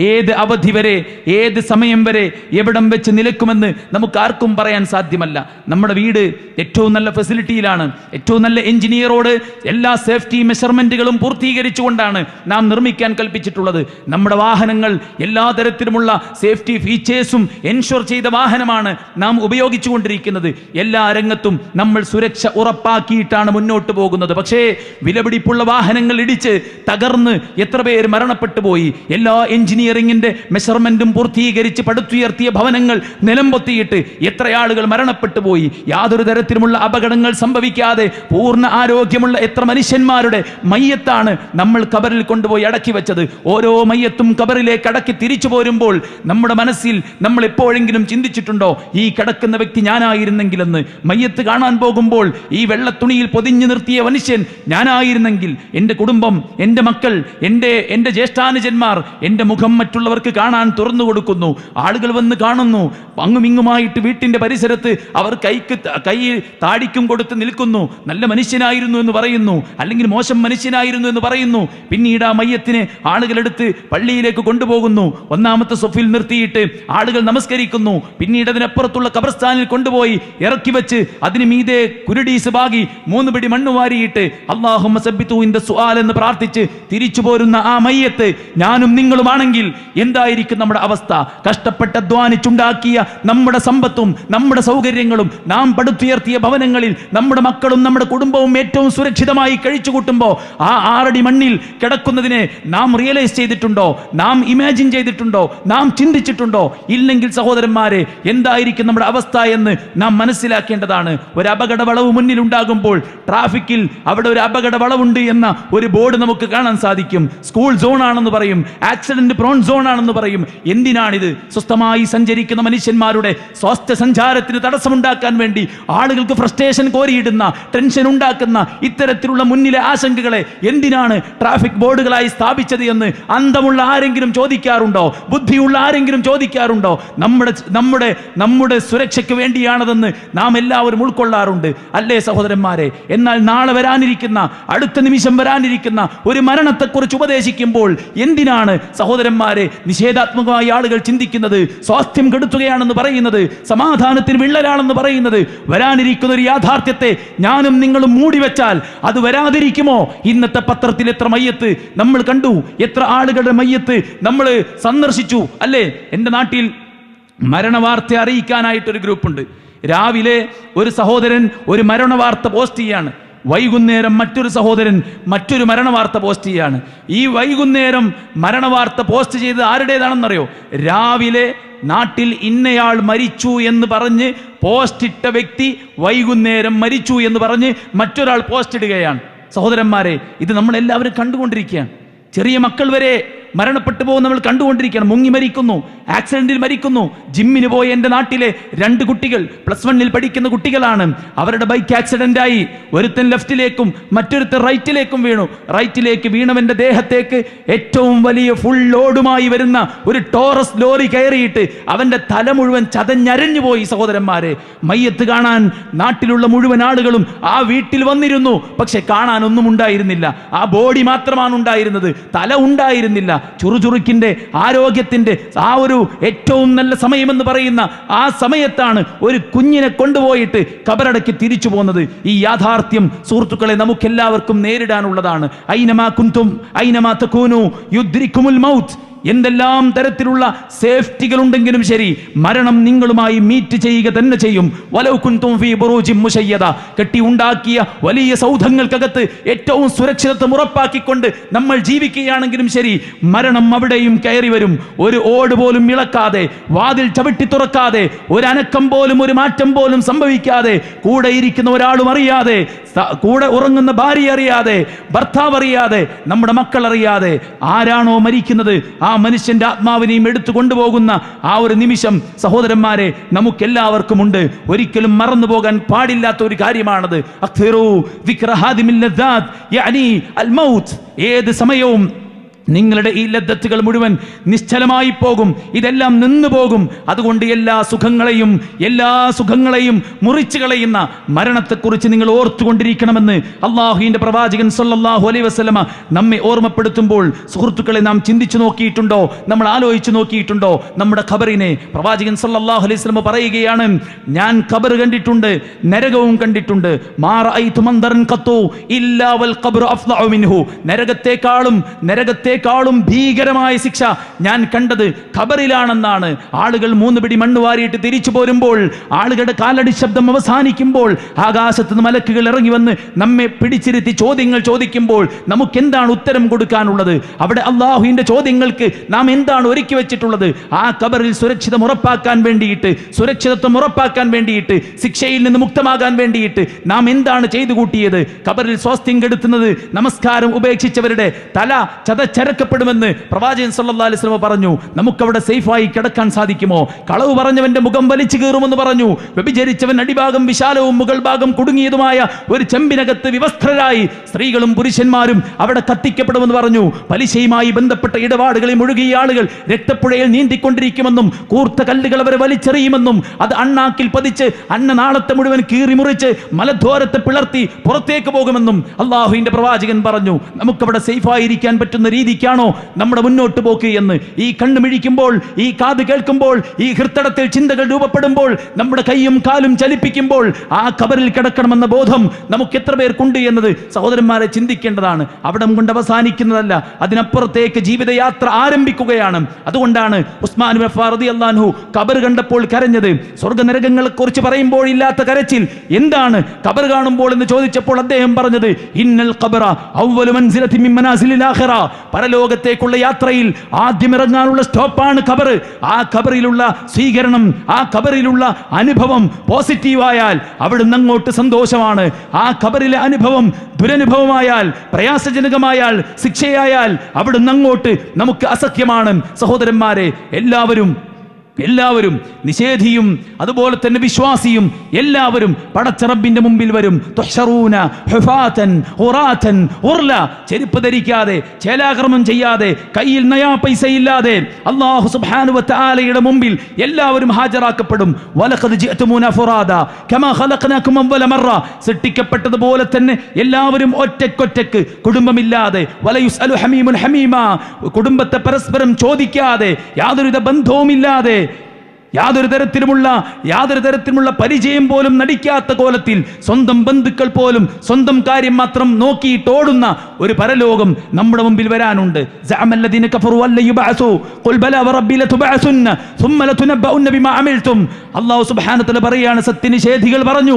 ഏത് അവധി വരെ, ഏത് സമയം വരെ, എവിടം വെച്ച് നിലക്കുമെന്ന് നമുക്ക് ആർക്കും പറയാൻ സാധ്യമല്ല. നമ്മുടെ വീട് ഏറ്റവും നല്ല ഫെസിലിറ്റിയിലാണ്, ഏറ്റവും നല്ല എഞ്ചിനീയറോട് എല്ലാ സേഫ്റ്റി മെഷർമെന്റുകളും പൂർത്തീകരിച്ചുകൊണ്ടാണ് നാം നിർമ്മിക്കാൻ കൽപ്പിച്ചിട്ടുള്ളത്. നമ്മുടെ വാഹനങ്ങൾ എല്ലാ തരത്തിലുമുള്ള സേഫ്റ്റി ഫീച്ചേഴ്സും എൻഷുർ ചെയ്ത വാഹനമാണ് നാം ഉപയോഗിച്ചുകൊണ്ടിരിക്കുന്നത്. എല്ലാ രംഗത്തും നമ്മൾ സുരക്ഷ ഉറപ്പാക്കിയിട്ടാണ് മുന്നോട്ട് പോകുന്നത്. പക്ഷേ വിലപിടിപ്പുള്ള വാഹനങ്ങൾ ഇടിച്ച് തകർന്ന് എത്ര പേര് മരണപ്പെട്ടു പോയി. എല്ലാ എഞ്ചിനീയറിംഗിന്റെ മെഷർമെന്റും പൂർത്തീകരിച്ച് പടുത്തുയർത്തിയ ഭവനങ്ങൾ നിലംപൊത്തിയിട്ട് എത്ര ആളുകൾ മരണപ്പെട്ടു പോയി. യാതൊരു തരത്തിലുമുള്ള അപകടങ്ങൾ സംഭവിക്കാതെ പൂർണ്ണ ആരോഗ്യമുള്ള എത്ര മനുഷ്യന്മാരുടെ മയ്യത്താണ് നമ്മൾ ഖബറിൽ കൊണ്ടുപോയി അടക്കി വെച്ചത്. ഓരോ മയ്യത്തും ഖബറിലേക്ക് അടക്കി തിരിച്ചു പോരുമ്പോൾ നമ്മുടെ മനസ്സിൽ നമ്മൾ എപ്പോഴെങ്കിലും ചിന്തിച്ചിട്ടുണ്ടോ, ഈ കിടക്കുന്ന വ്യക്തി ഞാനായിരുന്നെങ്കിലെന്ന്? മയ്യത്ത് കാണാൻ പോകുമ്പോൾ ഈ വെള്ളത്തുണിയിൽ പൊതിഞ്ഞു നിർത്തിയ മനുഷ്യൻ ഞാനായിരുന്നെങ്കിൽ, എൻ്റെ കുടുംബം, എൻ്റെ മക്കൾ, എൻ്റെ ജ്യേഷ്ഠാനുജന്മാർ, എൻ്റെ മുഖം മറ്റുള്ളവർക്ക് കാണാൻ തുറന്നു കൊടുക്കുന്നു. ആളുകൾ വന്ന് കാണുന്നു. അങ്ങുമിങ്ങുമായിട്ട് വീട്ടിൻ്റെ പരിസരത്ത് അവർ കൈ താടിക്കും കൊടുത്ത് നിൽക്കുന്നു. നല്ല മനുഷ്യനായിരുന്നു എന്ന് പറയുന്നു, അല്ലെങ്കിൽ മോശം മനുഷ്യനായിരുന്നു എന്ന് പറയുന്നു. പിന്നീട് ആ മയ്യത്തിനെ ആളുകളെടുത്ത് പള്ളിയിലേക്ക് കൊണ്ടുപോകുന്നു. ഒന്നാമത്തെ സൊഫിൽ നിർത്തിയിട്ട് ആളുകൾ നമസ്കരിക്കുന്നു. പിന്നീട് അതിനപ്പുറത്തുള്ള ഖബർസ്ഥാനിൽ കൊണ്ടുപോയി ഇറക്കി വെച്ച് അതിന് മീതെ കുരുടീസ് ബാഗി 3 പിടി മണ്ണ് വാരിയിട്ട് അല്ലാഹുമ്മ സബ്ബിതു ഇൻദ സുആൽ എന്ന് പ്രാർത്ഥിച്ച് തിരിച്ചു പോരുന്ന ആ മയ്യത്ത് ഞാനും നിങ്ങളുമാണെങ്കിൽ എന്തായിരിക്കും നമ്മുടെ അവസ്ഥ? കഷ്ടപ്പെട്ട് അധ്വാനിച്ചുണ്ടാക്കിയ നമ്മുടെ സമ്പത്തും നമ്മുടെ സൗകര്യങ്ങളും നാം പടുത്തുയർത്തിയ ഭവനങ്ങളിൽ നമ്മുടെ മക്കളും നമ്മുടെ കുടുംബവും ഏറ്റവും സുരക്ഷിതമായി കഴിച്ചു കൂട്ടുമ്പോൾ ആ 6 അടി മണ്ണിൽ കിടക്കുന്നതിനെ നാം റിയലൈസ് ചെയ്തിട്ടുണ്ടോ? നാം ഇമാജിൻ ചെയ്തിട്ടുണ്ടോ? നാം ചിന്തിച്ചിട്ടുണ്ടോ? ഇല്ലെങ്കിൽ സഹോദരന്മാരെ, എന്തായിരിക്കും നമ്മുടെ അവസ്ഥ എന്ന് നാം മനസ്സിലാക്കേണ്ടതാണ്. ഒരു അപകട വളവ് മുന്നിൽ ഉണ്ടാകുമ്പോൾ ട്രാഫിക്കിൽ അവിടെ ഒരു അപകട വളവുണ്ട് എന്ന ഒരു ബോർഡ് നമുക്ക് കാണാൻ സാധിക്കും. സ്കൂൾ സോൺ ആണെന്ന് പറയും, ആക്സിഡന്റ് പ്രോൺ സോൺ ആണെന്ന് പറയും. എന്തിനാണിത്? സ്വസ്ഥമായി സഞ്ചരിക്കുന്ന മനുഷ്യന്മാരുടെ സ്വാസ്ഥ്യ സഞ്ചാരത്തിന് തടസ്സമുണ്ടാക്കാൻ വേണ്ടി ആളുകൾക്ക് ഫ്രസ്ട്രേഷൻ കോരിയിടുന്ന, ടെൻഷൻ ഉണ്ടാക്കുന്ന ഇത്തരത്തിലുള്ള മുന്നിലെ ആശങ്കകളെ എന്തിനാണ് ട്രാഫിക് ബോർഡുകളായി സ്ഥാപിച്ചത് എന്ന് അന്തമുള്ള ആരെങ്കിലും ചോദിക്കാറുണ്ടോ? ബുദ്ധിയുള്ള ആരെങ്കിലും ചോദിക്കാറുണ്ടോ? നമ്മുടെ സുരക്ഷയ്ക്ക് വേണ്ടിയാണതെന്ന് നാം എല്ലാവരും ഉൾക്കൊള്ളാറുണ്ട്, അല്ലേ സഹോദരന്മാരെ? എന്നാൽ നാളെ വരാനിരിക്കുന്ന, അടുത്ത നിമിഷം വരാനിരിക്കുന്ന ഒരു മരണത്തെക്കുറിച്ച് ഉപദേശിക്കുമ്പോൾ എന്തിനാണ് സഹോദരന്മാരെ നിഷേധാത്മകമായി ആളുകൾ ചിന്തിക്കുന്നത്? സ്വാസ്ഥ്യം കെടുത്തുകയാണെന്ന് പറയുന്നത്, സമാധാനത്തിന് വിള്ളലാണെന്ന് പറയുന്നത്. വരാനിരിക്കുന്ന ഒരു യാഥാർത്ഥ്യത്തെ ഞാനും നിങ്ങളും മൂടിവെച്ചാൽ അത് വരാതിരിക്കുമോ? ഇന്നത്തെ പത്രത്തിൽ എത്ര മയ്യത്ത് നമ്മൾ കണ്ടു, എത്ര ആളുകളുടെ മയ്യത്ത് നമ്മൾ സന്ദർശിച്ചു, അല്ലേ? എൻ്റെ നാട്ടിൽ മരണവാർത്ത അറിയിക്കാനായിട്ടൊരു ഗ്രൂപ്പുണ്ട്. രാവിലെ ഒരു സഹോദരൻ ഒരു മരണവാർത്ത പോസ്റ്റ് ചെയ്യാണ്, വൈകുന്നേരം മറ്റൊരു സഹോദരൻ മറ്റൊരു മരണവാർത്ത പോസ്റ്റ് ചെയ്യാണ്. ഈ വൈകുന്നേരം മരണവാർത്ത പോസ്റ്റ് ചെയ്ത് ആരുടേതാണെന്നറിയോ? രാവിലെ നാട്ടിൽ ഇന്നയാൾ മരിച്ചു എന്ന് പറഞ്ഞ് പോസ്റ്റ് ഇട്ട വ്യക്തി വൈകുന്നേരം മരിച്ചു എന്ന് പറഞ്ഞ് മറ്റൊരാൾ പോസ്റ്റ് ഇടുകയാണ്. സഹോദരന്മാരെ, ഇത് നമ്മളെല്ലാവരും കണ്ടുകൊണ്ടിരിക്കുകയാണ്. ചെറിയ മക്കൾ വരെ മരണപ്പെട്ടു പോകും നമ്മൾ കണ്ടുകൊണ്ടിരിക്കുകയാണ്. മുങ്ങി മരിക്കുന്നു, ആക്സിഡന്റിൽ മരിക്കുന്നു. ജിമ്മിന് പോയ എൻ്റെ നാട്ടിലെ 2 കുട്ടികൾ +1 പഠിക്കുന്ന കുട്ടികളാണ്. അവരുടെ ബൈക്ക് ആക്സിഡന്റ് ആയി. ഒരുത്തൻ ലെഫ്റ്റിലേക്കും മറ്റൊരുത്തൻ റൈറ്റിലേക്കും വീണു. റൈറ്റിലേക്ക് വീണവന്റെ ദേഹത്തേക്ക് ഏറ്റവും വലിയ ഫുൾ ലോഡുമായി വരുന്ന ഒരു ടോറസ് ലോറി കയറിയിട്ട് അവന്റെ തല മുഴുവൻ ചതഞ്ഞരഞ്ഞു പോയി. സഹോദരന്മാരെ, മയ്യത്ത് കാണാൻ നാട്ടിലുള്ള മുഴുവൻ ആളുകളും ആ വീട്ടിൽ വന്നിരുന്നു. പക്ഷെ കാണാനൊന്നും ഉണ്ടായിരുന്നില്ല. ആ ബോഡി മാത്രമാണ് ഉണ്ടായിരുന്നത്, തല ഉണ്ടായിരുന്നില്ല. ചുറുചുറുക്കിന്റെ, ആരോഗ്യത്തിന്റെ ആ ഒരു ഏറ്റവും നല്ല സമയമെന്ന് പറയുന്ന ആ സമയത്താണ് ഒരു കുഞ്ഞിനെ കൊണ്ടുപോയിട്ട് ഖബറടക്കി തിരിച്ചു പോകുന്നത്. ഈ യാഥാർത്ഥ്യം സുഹൃത്തുക്കളെ നമുക്കെല്ലാവർക്കും നേരിടാനുള്ളതാണ്. ഐനമാ കുന്തും ഐനമാ തകൂനു യുദ്രിക്കുമുൽ മൗത്ത്. എന്തെല്ലാം തരത്തിലുള്ള സേഫ്റ്റികൾ ഉണ്ടെങ്കിലും ശരി, മരണം നിങ്ങളുമായി മീറ്റ് ചെയ്യുക തന്നെ ചെയ്യും. വലൗ കുൻതും ഫീ ബുറൂജിൻ മുശയ്യദ. കെട്ടി ഉണ്ടാക്കിയ വലിയ സൗധങ്ങൾക്കകത്ത് ഏറ്റവും സുരക്ഷിതത്വം ഉറപ്പാക്കിക്കൊണ്ട് നമ്മൾ ജീവിക്കുകയാണെങ്കിലും ശരി, മരണം അവിടെയും കയറി വരും. ഒരു ഓട് പോലും ഇളക്കാതെ, വാതിൽ ചവിട്ടി തുറക്കാതെ, ഒരു അനക്കം പോലും, ഒരു മാറ്റം പോലും സംഭവിക്കാതെ, കൂടെ ഇരിക്കുന്ന ഒരാളും അറിയാതെ, കൂടെ ഉറങ്ങുന്ന ഭാര്യ അറിയാതെ, ഭർത്താവ് അറിയാതെ, നമ്മുടെ മക്കൾ അറിയാതെ, ആരാണോ മരിക്കുന്നത് ആ മനുഷ്യന്റെ ആത്മാവിനെയും എടുത്തു കൊണ്ടുപോകുന്ന ആ ഒരു നിമിഷം സഹോദരന്മാരെ നമുക്കെല്ലാവർക്കും ഉണ്ട്. ഒരിക്കലും മറന്നു പോകാൻ പാടില്ലാത്ത ഒരു കാര്യമാണത്. ഏത് സമയവും നിങ്ങളുടെ ഈ ലദ്ദത്തുകൾ മുഴുവൻ നിശ്ചലമായി പോകും, ഇതെല്ലാം നിന്നു പോകും. അതുകൊണ്ട് എല്ലാ സുഖങ്ങളെയും മുറിച്ചു കളയുന്ന മരണത്തെക്കുറിച്ച് നിങ്ങൾ ഓർത്തുകൊണ്ടിരിക്കണമെന്ന് അള്ളാഹുവിന്റെ പ്രവാചകൻ സല്ലല്ലാഹു അലൈഹി വസല്ലമ നമ്മെ ഓർമ്മപ്പെടുത്തുമ്പോൾ സുഹൃത്തുക്കളെ നാം ചിന്തിച്ചു നോക്കിയിട്ടുണ്ടോ? നമ്മൾ ആലോചിച്ചു നോക്കിയിട്ടുണ്ടോ? നമ്മുടെ ഖബറിനെ പ്രവാചകൻ സല്ലല്ലാഹു അലൈഹി വസല്ലമ പറയുകയാണ്, ഞാൻ ഖബർ കണ്ടിട്ടുണ്ട്, നരകവും കണ്ടിട്ടുണ്ട്. മാ റഅയ്തു മൻദറൻ ഖത്തു ഇല്ലാ വൽ ഖബ്റു അഫ്ളഉ മിൻഹു. നരകത്തെക്കാളും ഭീകരമായ ശിക്ഷ ഞാൻ കണ്ടത് ഖബറിലാണെന്നാണ്. ആളുകൾ 3 പിടി മണ്ണ് വാരിയിട്ട് തിരിച്ചു പോരുമ്പോൾ, ആളുകളുടെ കാലടി ശബ്ദം അവസാനിക്കുമ്പോൾ, ആകാശത്ത് നിന്ന് മലക്കുകൾ ഇറങ്ങി വന്ന് നമ്മെ പിടിച്ചിരുത്തി ചോദ്യങ്ങൾ ചോദിക്കുമ്പോൾ നമുക്കെന്താണ് ഉത്തരം കൊടുക്കാനുള്ളത്? അവിടെ അള്ളാഹുവിന്റെ ചോദ്യങ്ങൾക്ക് നാം എന്താണ് ഒരുക്കി വെച്ചിട്ടുള്ളത്? ആ ഖബറിൽ സുരക്ഷിതത്വം ഉറപ്പാക്കാൻ വേണ്ടിയിട്ട്, ശിക്ഷയിൽ നിന്ന് മുക്തമാകാൻ വേണ്ടിയിട്ട് നാം എന്താണ് ചെയ്തു കൂട്ടിയത്? ഖബറിൽ സ്വാസ്ഥ്യം കെടുത്തുന്നത്, നമസ്കാരം ഉപേക്ഷിച്ചവരുടെ തല ചതച്ചരക്കപ്പെടുമെന്ന് പ്രവാചകൻ സല്ലല്ലാഹു അലൈഹി വസല്ലം പറഞ്ഞു. നമുക്കവിടെ സേഫായി കിടക്കാൻ സാധിക്കുമോ? കളവ് പറഞ്ഞവന്റെ മുഖം വലിച്ചു കീറുമെന്ന് പറഞ്ഞു. വ്യഭിചരിച്ചവൻ അടിഭാഗം വിശാലവും മുകൾ ഭാഗം കുടുങ്ങിയതുമായ ഒരു ചെമ്പിനകത്ത് വിവസ്ത്രരായി സ്ത്രീകളും പുരുഷന്മാരും അവിടെ കത്തിക്കപ്പെടുമെന്ന് പറഞ്ഞു. പലിശയുമായി ബന്ധപ്പെട്ട ഇടപാടുകളിൽ മുഴുകിയ ആളുകൾ രക്തപ്പുഴയിൽ നീന്തിക്കൊണ്ടിരിക്കുമെന്നും കൂർത്ത കല്ലുകൾ അവരെ വലിച്ചെറിയുമെന്നും അത് അണ്ണാക്കിൽ പതിച്ച് അന്നനാളത്തെ മുഴുവൻ കീറി മുറിച്ച് മലദ്വാരത്തെ പിളർത്തി പുറത്തേക്ക് പോകുമെന്നും അള്ളാഹുവിന്റെ പ്രവാചകൻ പറഞ്ഞു. നമുക്കവിടെ സേഫായിരിക്കാൻ പറ്റുന്ന രീതിക്കാണോ നമ്മുടെ മുന്നോട്ട് പോക്ക് എന്ന്? ഈ കണ്ണ് മിഴിക്കുമ്പോൾ, ഈ കാത് കേൾക്കുമ്പോൾ, ഈ ഹൃത്തടത്തിൽ ചിന്തകൾ രൂപപ്പെടുമ്പോൾ, നമ്മുടെ കൈയും കാലും ചലിപ്പിക്കുമ്പോൾ ആ ഖബറിൽ കിടക്കണമെന്ന ബോധം നമുക്ക് എത്ര പേർക്കുണ്ട് എന്നത് സഹോദരന്മാരെ ചിന്തിക്കേണ്ടതാണ്. അവിടം കൊണ്ട് അവസാനിക്കുന്നതല്ല, അതിനപ്പുറത്തേക്ക് ജീവിതയാത്ര ആരംഭിക്കുകയാണ്. അതുകൊണ്ടാണ് ഉസ്മാൻ ഇബ്നു അഫ്ഫാൻ റളിയല്ലാഹു അൻഹു ഖബർ കണ്ടപ്പോൾ കരഞ്ഞത്. സ്വർഗ്ഗനരകങ്ങളെ കുറിച്ച് പറയുമ്പോൾ ഇല്ലാത്ത കരച്ചിൽ എന്താണ് ഖബർ കാണുമ്പോൾ എന്ന് ചോദിച്ചപ്പോൾ അദ്ദേഹം പറഞ്ഞത്, ഇന്നൽ ഖബറ അവ്വലു മൻസിലത്തിൻ മിൻ മനാസിലിൽ ആഖിറ. പരലോകത്തേക്കുള്ള യാത്രയിൽ ആദ്യം ഇറങ്ങാനുള്ള സ്റ്റോപ്പാണ് ഖബർ. ആ ഖബറിലുള്ള സ്വീകരണം, ആ ഖബറിലുള്ള അനുഭവം പോസിറ്റീവായാൽ അവിടുന്ന് അങ്ങോട്ട് സന്തോഷമാണ്. ആ ഖബറിലെ അനുഭവം ദുരനുഭവമായാൽ, പ്രയാസജനകമായാൽ, ശിക്ഷയായാൽ അവിടുന്ന് അങ്ങോട്ട് നമുക്ക് അസഖ്യമാണ്. സഹോദരന്മാരെ, എല്ലാവരും നിഷേധിയും അതുപോലെ തന്നെ വിശ്വാസിയും എല്ലാവരും പടച്ച റബ്ബിന്റെ മുമ്പിൽ വരും. തുഹ്ശറൂന ഹുഫാതൻ ഖുറാതൻ ഉർല. ചെരുപ്പ് ധരിക്കാതെ, ചേലാകർമ്മം ചെയ്യാതെ, കയ്യിൽ നയാ പൈസ ഇല്ലാതെ അല്ലാഹു സുബ്ഹാനഹു വ തആലയുടെ മുമ്പിൽ എല്ലാവരും ഹാജരാക്കപ്പെടും. വലഖദ് ജിഅതുമൂന ഫുറാദ കമാ ഖലഖനാകും അവ്വല മറ. സൃഷ്ടിക്കപ്പെട്ടതുപോലെ തന്നെ എല്ലാവരും ഒറ്റയ്ക്കൊറ്റയ്ക്ക്, കുടുംബമില്ലാതെ. വലയുസ്അലു ഹമീമുൻ ഹമീമ. കുടുംബത്തെ പരസ്പരം ചോദിക്കാതെ, യാതൊരുവിധ ബന്ധവുമില്ലാതെ, യാതൊരു തരത്തിലുമുള്ള പരിചയം പോലും നടിക്കാത്ത കോലത്തിൽ സ്വന്തം ബന്ധുക്കൾ പോലും സ്വന്തം കാര്യം മാത്രം നോക്കിയിട്ട് ഓടുന്ന ഒരു പരലോകം നമ്മുടെ മുമ്പിൽ വരാനുണ്ട്. അല്ലാഹു സുബ്ഹാനഹു വ തആല പറയാണ്, സത്യനിഷേധികൾ പറഞ്ഞു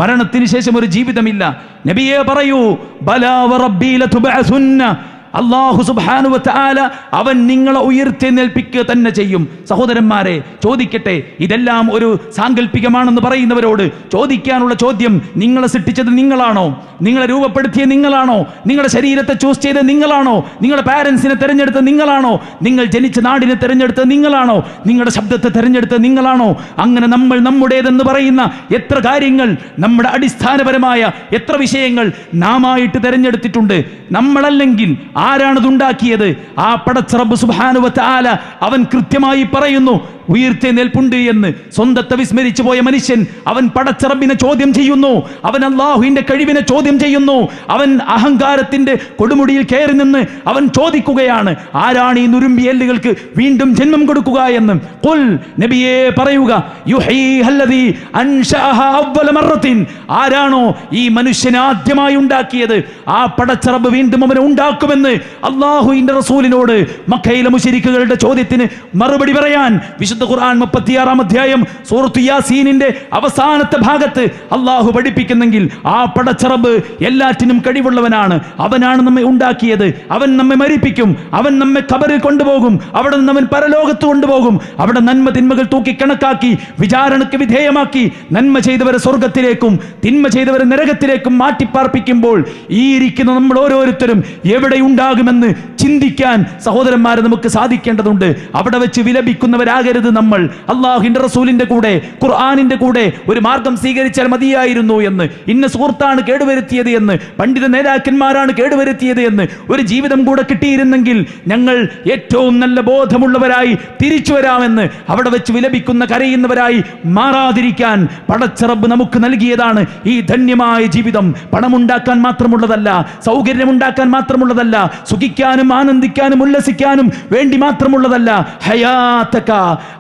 മരണത്തിന് ശേഷം ഒരു ജീവിതമില്ല. നബിയെ പറയൂ, ബലാ വറബ്ബി ലതുബഅസുന്ന. അല്ലാഹു സുബ്ഹാനഹു വ തആല അവൻ നിങ്ങളെ ഉയർത്തെഴുന്നേൽപ്പിക്കുക തന്നെ ചെയ്യും. സഹോദരന്മാരെ, ചോദിക്കട്ടെ, ഇതെല്ലാം ഒരു സാങ്കല്പികമാണെന്ന് പറയുന്നവരോട് ചോദിക്കാനുള്ള ചോദ്യം, നിങ്ങളെ സൃഷ്ടിച്ചത് നിങ്ങളാണോ? നിങ്ങളെ രൂപപ്പെടുത്തിയ നിങ്ങളാണോ? നിങ്ങളുടെ ശരീരത്തെ ചൂസ് ചെയ്ത നിങ്ങളാണോ? നിങ്ങളുടെ പാരൻസിനെ തിരഞ്ഞെടുത്ത നിങ്ങളാണോ? നിങ്ങൾ ജനിച്ച നാടിനെ തിരഞ്ഞെടുത്ത നിങ്ങളാണോ? നിങ്ങളുടെ ശബ്ദത്തെ തിരഞ്ഞെടുത്ത നിങ്ങളാണോ? അങ്ങനെ നമ്മൾ നമ്മുടേതെന്ന് പറയുന്ന എത്ര കാര്യങ്ങൾ, നമ്മുടെ അടിസ്ഥാനപരമായ എത്ര വിഷയങ്ങൾ നാമായിട്ട് തിരഞ്ഞെടുത്തിട്ടുണ്ട്. നമ്മളല്ലെങ്കിൽ ആരാണതുണ്ടാക്കിയത്? ആ പടച്ച റബ്ബ് സുബ്ഹാനഹു വ തആല അവൻ കൃത്യമായി പറയുന്നു ഉയർത്തെഴുന്നേൽപ്പുണ്ട് എന്ന്. സ്വന്തത്തെ വിസ്മരിച്ചു പോയ മനുഷ്യൻ അവൻ പടച്ച റബ്ബിനെ ചോദ്യം ചെയ്യുന്നു, അവൻ അല്ലാഹുവിന്റെ കഴിവിനെ ചോദ്യം ചെയ്യുന്നു. അവൻ അഹങ്കാരത്തിന്റെ കൊടുമുടിയിൽ കയറി നിന്ന് അവൻ ചോദിക്കുകയാണ്, ആരാണ് ഈ നുരുമ്പിയെല്ലുകൾക്ക് വീണ്ടും ജന്മം കൊടുക്കുക എന്ന്. ഖുൽ, നബിയേ പറയുക, യുഹീഹല്ലദീ അൻശഅഹാ അവ്വല മറത്തിൻ. ആരാണോ ഈ മനുഷ്യനെ ആദ്യമായി ഉണ്ടാക്കിയത്, ആ പടച്ച റബ്ബ് വീണ്ടും അവനെ ഉണ്ടാക്കുമെന്ന് അല്ലാഹുവിന്റെ റസൂലിനോട് മക്കയിലെ മുശ്രിക്കുകളുടെ ചോദ്യത്തിന് മറുപടി പറയാൻ വിശുദ്ധ ഖുർആൻ 36-ാം അധ്യായം സൂറത്ത് യാസീനിന്റെ അവസാനത്തെ ഭാഗത്ത് അല്ലാഹു പഠിപ്പിക്കുന്നെങ്കിൽ ആ പടച്ച റബ്ബ് എല്ലാറ്റിനും കഴിവുള്ളവനാണ്. അവനാണ് നമ്മെ ഉണ്ടാക്കിയത്, അവൻ നമ്മെ മരിപ്പിക്കും, അവൻ നമ്മെ ഖബറിൽ കൊണ്ടുപോകും, അവിടെ നിന്ന് അവൻ പരലോകത്ത് കൊണ്ടുപോകും. അവിടെ നന്മ തിന്മകൾ തൂക്കി കണക്കാക്കി വിചാരണയ്ക്ക് വിധേയമാക്കി നന്മ ചെയ്തവരെ സ്വർഗത്തിലേക്കും തിന്മ ചെയ്തവരെ നരകത്തിലേക്കും മാറ്റിപ്പാർപ്പിക്കുമ്പോൾ ഈ ഇരിക്കുന്ന നമ്മൾ ഓരോരുത്തരും എവിടെ ഉണ്ടാകുമെന്ന് ചിന്തിക്കാൻ സഹോദരന്മാരെ നമുക്ക് സാധിക്കേണ്ടതുണ്ട്. അവിടെ വെച്ച് വിലപിക്കുന്നവരാകരുത് നമ്മൾ. അള്ളാഹുവിന്റെ റസൂലിന്റെ കൂടെ, ഖുർആനിന്റെ കൂടെ ഒരു മാർഗം സ്വീകരിച്ചാൽ മതിയായിരുന്നു എന്ന്, ഇന്ന സുഹൃത്താണ് കേടുവരുത്തിയത് എന്ന്, പണ്ഡിത നേതാക്കന്മാരാണ് കേടുവരുത്തിയത് എന്ന് ഒരു ജീവിതം കൂടെ കിട്ടിയിരുന്നെങ്കിൽ ഞങ്ങൾ ഏറ്റവും നല്ല ബോധമുള്ളവരായി തിരിച്ചു വരാമെന്ന് അവിടെ വെച്ച് വിലപിക്കുന്ന കരയുന്നവരായി മാറാതിരിക്കാൻ പടച്ച റബ്ബ് നമുക്ക് നൽകിയതാണ് ഈ ധന്യമായ ജീവിതം. പണമുണ്ടാക്കാൻ മാത്രമുള്ളതല്ല, സൗകര്യമുണ്ടാക്കാൻ മാത്രമുള്ളതല്ല, സുഖിക്കാനും ആനന്ദിക്കാനും ഉല്ലസിക്കാനും വേണ്ടി മാത്രമുള്ളതല്ല. ഹയാതക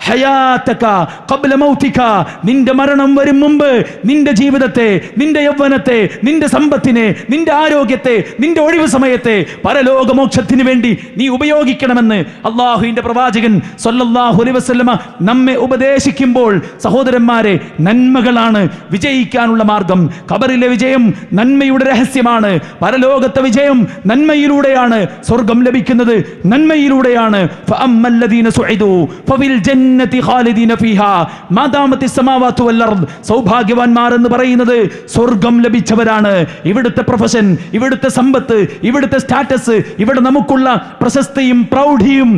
ഹയാതക ഖബ്ല മൗതിക, നിന്റെ മരണം വരും മുമ്പ് നിന്റെ ജീവിതത്തെ, നിന്റെ യൗവനത്തെ, നിന്റെ സമ്പത്തിനെ, നിന്റെ ആരോഗ്യത്തെ, നിന്റെ ഒഴിവ് സമയത്തെ പരലോകമോക്ഷത്തിന് വേണ്ടി നീ ഉപയോഗിക്കണമെന്ന് അള്ളാഹുവിന്റെ പ്രവാചകൻ സ്വല്ലല്ലാഹു അലൈഹി വസല്ലമ നമ്മെ ഉപദേശിക്കുമ്പോൾ സഹോദരന്മാരെ, നന്മകളാണ് വിജയിക്കാനുള്ള മാർഗം. ഖബറിലെ വിജയം നന്മയുടെ രഹസ്യമാണ്. പരലോകത്തെ വിജയം നന്മയിലൂടെയാണ്. സ്വർഗം ലഭിക്കുന്നത് നന്മയിലൂടെയാണ്. ഫഅമ്മല്ലദീന സുഇദു ഫബിൽ ജന്നതി ഖാലിദീന ഫീഹാ മാ ദാമത്തിസ് സമാവാതു വൽ അർദ്. സൗഭാഗ്യവാന്മാർ എന്ന് പറയുന്നത് സ്വർഗം ലഭിച്ചവരാണ്. ഇവിടുത്തെ പ്രൊഫഷൻ, ഇവിടുത്തെ സമ്പത്ത്, ഇവിടുത്തെ സ്റ്റാറ്റസ്, ഇവിടെ നമുക്കുള്ള പ്രശസ്തിയും പ്രൗഢിയും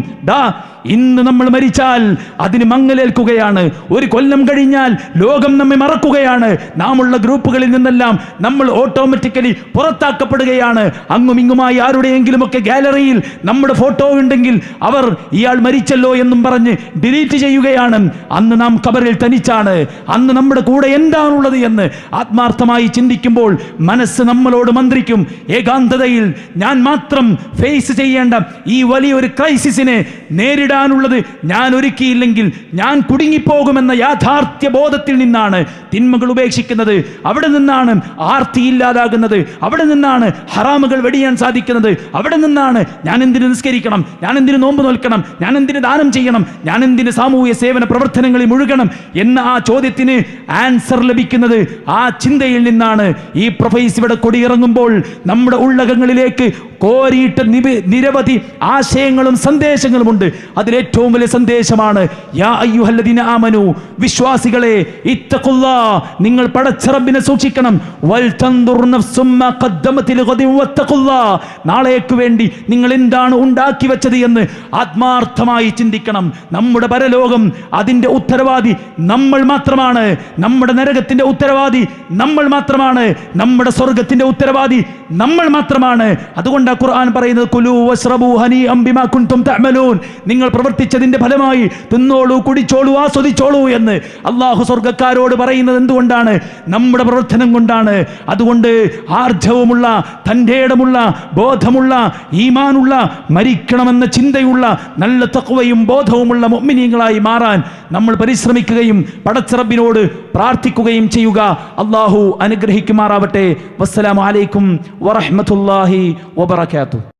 ഇന്ന് നമ്മൾ മരിച്ചാൽ അതിന് മങ്ങലേൽക്കുകയാണ്. ഒരു കൊല്ലം കഴിഞ്ഞാൽ ലോകം നമ്മെ മറക്കുകയാണ്. നാമുള്ള ഗ്രൂപ്പുകളിൽ നിന്നെല്ലാം നമ്മൾ ഓട്ടോമാറ്റിക്കലി പുറത്താക്കപ്പെടുകയാണ്. അങ്ങും ഇങ്ങുമായി ആരുടെയെങ്കിലുമൊക്കെ ഗാലറിയിൽ നമ്മുടെ ഫോട്ടോ ഉണ്ടെങ്കിൽ അവർ ഇയാൾ മരിച്ചല്ലോ എന്നും പറഞ്ഞ് ഡിലീറ്റ് ചെയ്യുകയാണ്. അന്ന് നാം ഖബറിൽ തനിച്ചാണ്. അന്ന് നമ്മുടെ കൂടെ എന്താണുള്ളത് എന്ന് ആത്മാർത്ഥമായി ചിന്തിക്കുമ്പോൾ മനസ്സ് നമ്മളോട് മന്ത്രിക്കും. ഏകാന്തതയിൽ ഞാൻ മാത്രം ഫേസ് ചെയ്യേണ്ട ഈ വലിയൊരു ക്രൈസിസിനെ നേരിടാനുള്ളത് ഞാൻ ഒരുക്കിയില്ലെങ്കിൽ ഞാൻ കുടുങ്ങിപ്പോകുമെന്ന യാഥാർത്ഥ്യ ബോധത്തിൽ നിന്നാണ് തിന്മകൾ ഉപേക്ഷിക്കുന്നത്. അവിടെ നിന്നാണ് ആർത്തി ഇല്ലാതാകുന്നത്. അവിടെ നിന്നാണ് ഹറാമുകൾ വെടിയാൻ സാധിക്കുന്നത്. അവിടെ നിന്നാണ് ഞാൻ എന്തിന് നിസ്കരിക്കണം, ഞാൻ എന്തിന് നോമ്പ് നോൽക്കണം, ഞാൻ എന്തിന് ദാനം ചെയ്യണം, ഞാൻ എന്തിന് സാമൂഹ്യ സേവന പ്രവർത്തനങ്ങളിൽ മുഴുകണം എന്ന ആ ചോദ്യത്തിന് ആൻസർ ലഭിക്കുന്നത് ആ ചിന്തയിൽ നിന്നാണ്. ഈ പ്രൊഫൈസ് ഇവിടെ കൊടിയിറങ്ങുമ്പോൾ നമ്മുടെ ഉള്ളകങ്ങളിലേക്ക് കോരിയിട്ട നിരവധി ആശയങ്ങളും സന്ദേശങ്ങളുമുണ്ട്. അതിലേറ്റവും വലിയ സന്ദേശമാണ് യാ അയ്യുഹല്ലദീന ആമനു, വിശ്വാസികളെ, ഇത്തഖുല്ലാ, നിങ്ങൾ പടച്ച റബ്ബിനെ സൂക്ഷിക്കണം. വൽ തൻദുർ നഫ്സും മാ ഖദ്ദമത് ലിഗദിൻ വത്തഖുല്ലാ, നാളേക്ക് വേണ്ടി നിങ്ങൾ എന്താണ് ഉണ്ടാക്കി വെച്ചത് എന്ന് ആത്മാർത്ഥമായി ചിന്തിക്കണം. നമ്മുടെ പരലോകം അതിന്റെ ഉത്തരവാദി നമ്മൾ മാത്രമാണ്. നമ്മുടെ നരകത്തിന്റെ ഉത്തരവാദി നമ്മൾ മാത്രമാണ്. നമ്മുടെ സ്വർഗത്തിന്റെ ഉത്തരവാദി നമ്മൾ മാത്രമാണ്. അതുകൊണ്ട് ഖുർആൻ പറയുന്നത് കുലൂ വശ്റബൂ ഹനീഅൻ ബിമാ കുൻതും തഅമലൂൻ, നിങ്ങൾ പ്രവർത്തിച്ചതിന്റെ ഫലമായി തിന്നോളൂ, കുടിച്ചോളൂ, ആസ്വദിച്ചോളൂ എന്ന് അള്ളാഹു സ്വർഗ്ഗക്കാരോട് പറയുന്നത് എന്തുകൊണ്ടാണ്? നമ്മുടെ പ്രവർത്തനം കൊണ്ടാണ്. അതുകൊണ്ട് ആർജവമുള്ള, തൻ്റെ ഇടമുള്ള, ബോധമുള്ള, ഈമാനുള്ള, മരിക്കണമെന്ന ചിന്തയുള്ള, നല്ല തഖ്വയും ബോധവുമുള്ള മുഅ്മിനീങ്ങളായി മാറാൻ നമ്മൾ പരിശ്രമിക്കുകയും പടച്ച റബ്ബിനോട് പ്രാർത്ഥിക്കുകയും ചെയ്യുക. അള്ളാഹു അനുഗ്രഹിക്കുമാറാവട്ടെ. വസ്സലാമു അലൈക്കും വറഹ്മത്തുള്ളാഹി വബറകാതുഹു.